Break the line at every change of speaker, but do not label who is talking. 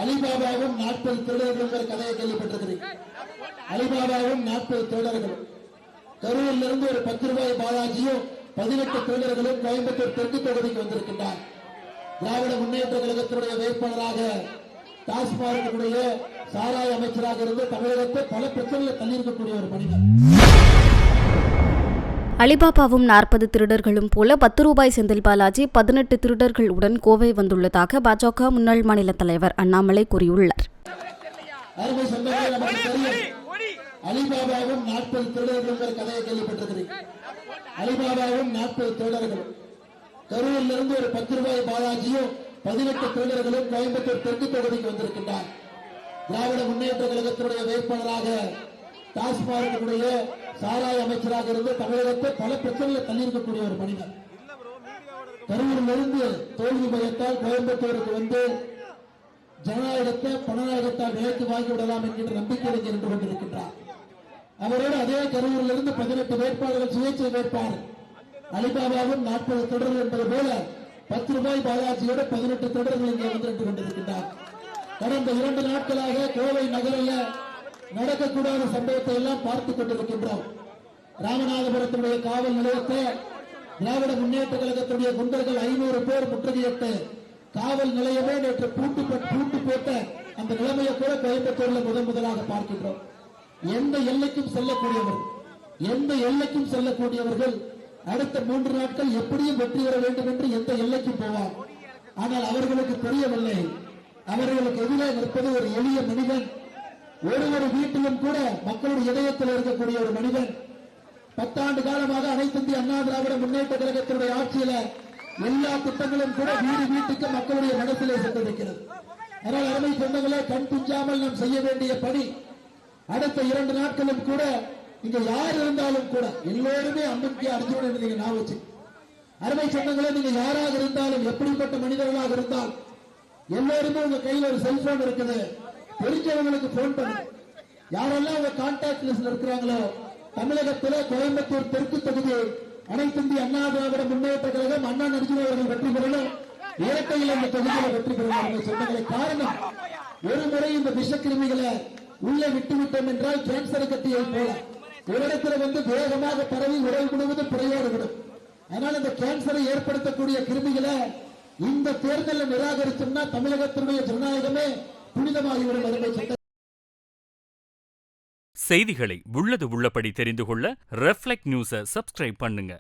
அலிபாபாவும் 40 திருடர்களும் கதையை கேள்விப்பட்டிருக்கிறீர்கள். அலிபாபாவும் 40 திருடர்களும் கரூரிலிருந்து ஒரு 10 ரூபாய் பாலாஜியும் 18 திருடர்களும் கோயம்புத்தூர் தெற்கு தொகுதிக்கு வந்திருக்கின்றார். திராவிட முன்னேற்ற கழகத்தினுடைய வேட்பாளராக டாஸ்மார்க்கினுடைய சாராய அமைச்சராக இருந்து தமிழகத்தை பல பிரச்சனைகளை தள்ளியிருக்கக்கூடிய ஒரு மனிதர்.
அலிபாபாவும் 40 திருடர்களும் போல 10 ரூபாய் செந்தில் பாலாஜி 18 திருடர்களுடன் கோவை வந்துள்ளதாக பாஜக முன்னாள் மாநில தலைவர் அண்ணாமலை கூறியுள்ளார்.
அலிபாபாவும் 40 திருடர்களும் கதையை கேள்விப்பட்டிருக்கிறீர்கள். அலிபாபாவும் 40 திருடர்களும் கரூரிலிருந்து ஒரு 10 ரூபாய் பாலாஜியும் 18 திருடர்களும் கோயம்புத்தூர் தெற்கு தொகுதிக்கு வந்திருக்கின்றார். திராவிட முன்னேற்ற கழகத்தினுடைய வேட்பாளராக டாஸ்மார்க்கினுடைய சாராய அமைச்சராக இருந்து தமிழகத்தை பல பிரச்சனைகளை தள்ளியிருக்கக்கூடிய ஒரு மனிதர். கரூரிலிருந்து தோல்வி பயத்தால் கோயம்புத்தூருக்கு வந்து ஜனநாயகத்தை பணநாயகத்தால் விலைக்கு வாங்கி விடலாம் என்கின்ற நம்பிக்கையில் நின்று கொண்டிருக்கின்றார். அவரோடு அதே கரூரிலிருந்து 18 வேட்பாளர்கள் சுயேட்சை வேட்பாளர் அலிபாபாவும் 40 தொடர்கள் என்பது போல 10 ரூபாய் பாலாஜியோடு 18 தொடர்கள் இங்கே வந்து நின்று கொண்டிருக்கின்றார். கடந்த 2 நாட்களாக கோவை நகரில் நடக்கக்கூடாத சம்பவத்தை எல்லாம் பார்த்துக் கொண்டிருக்கின்றோம். ராமநாதபுரத்தினுடைய காவல் நிலையத்தை திராவிட முன்னேற்ற கழகத்துடைய குண்டர்கள் 500 பேர் முற்றுகையிட்டு காவல் நிலையமே நேற்று பூட்டு போட்ட அந்த நிலைமையை கூட கோயம்புத்தூர்ல முதலாக பார்க்கின்றோம். எந்த எல்லைக்கும் செல்லக்கூடியவர்கள் அடுத்த 3 நாட்கள் எப்படியும் வெற்றி பெற வேண்டும் என்று எந்த எல்லைக்கும் போவார். ஆனால் அவர்களுக்கு தெரியவில்லை, அவர்களுக்கு எதிரே நிற்பது ஒரு எளிய மனிதன். ஒரு வீட்டிலும் கூட மக்களுடைய இதயத்தில் இருக்கக்கூடிய ஒரு மனிதன். 10 ஆண்டு காலமாக அனைத்து இந்திய அண்ணா திராவிட முன்னேற்ற கழகத்தினுடைய ஆட்சியில எல்லா திட்டங்களும் கூட வீட்டுக்கு மக்களுடைய மனசிலே சென்றிருக்கிறது. அதனால் அருமை சொந்தங்களே, கண் துஞ்சாமல் நாம் செய்ய வேண்டிய பணி அடுத்த 2 நாட்களும் கூட இங்க யார் இருந்தாலும் கூட எல்லோருமே அம்மன்கே அர்ஜுனன் என்று நீங்க ஞாபகம் வச்சு. அருமை சொந்தங்களே, நீங்க யாராக இருந்தாலும் எப்படிப்பட்ட மனிதர்களாக இருந்தால் எல்லோருமே உங்க கையில் ஒரு செல்போன் இருக்குது. தெரிஞ்சவங்களுக்கு போன் பண்ணு. யாரெல்லாம் உங்க கான்டாக்ட் லிஸ்ட்ல இருக்கிறாங்களோ தமிழகத்தில் கோயம்புத்தூர் தெற்கு தொகுதி அனைத்து இந்திய அண்ணா திராவிட முன்னேற்ற கழகம் அண்ணா அர்ஜுனன் அவர்கள் வெற்றி பெறணும். இரட்டையில் அந்த தொகுதியில் வெற்றி பெறணும் சொன்னங்களை காரணம், ஒரு முறை இந்த விஷக்கிருமிகளை உள்ளே விட்டுவிட்டோம் என்றால் கேன்சர் கட்டியை போல ஒரு இடத்துல வந்து வேகமாக பரவி உடல் முழுவதும் புறையோடு விடும். அதனால இந்த கேன்சரை ஏற்படுத்தக்கூடிய கிருமிகளை இந்த தேர்தலில் நிராகரிச்சோம்னா தமிழகத்தினுடைய ஜனநாயகமே புனிதமாகிவிடும். அருமை
செய்திகளை உள்ளது உள்ளபடி தெரிந்து கொள்ள ரெஃப்ளெக்ட் நியூஸை சப்ஸ்கிரைப் பண்ணுங்க.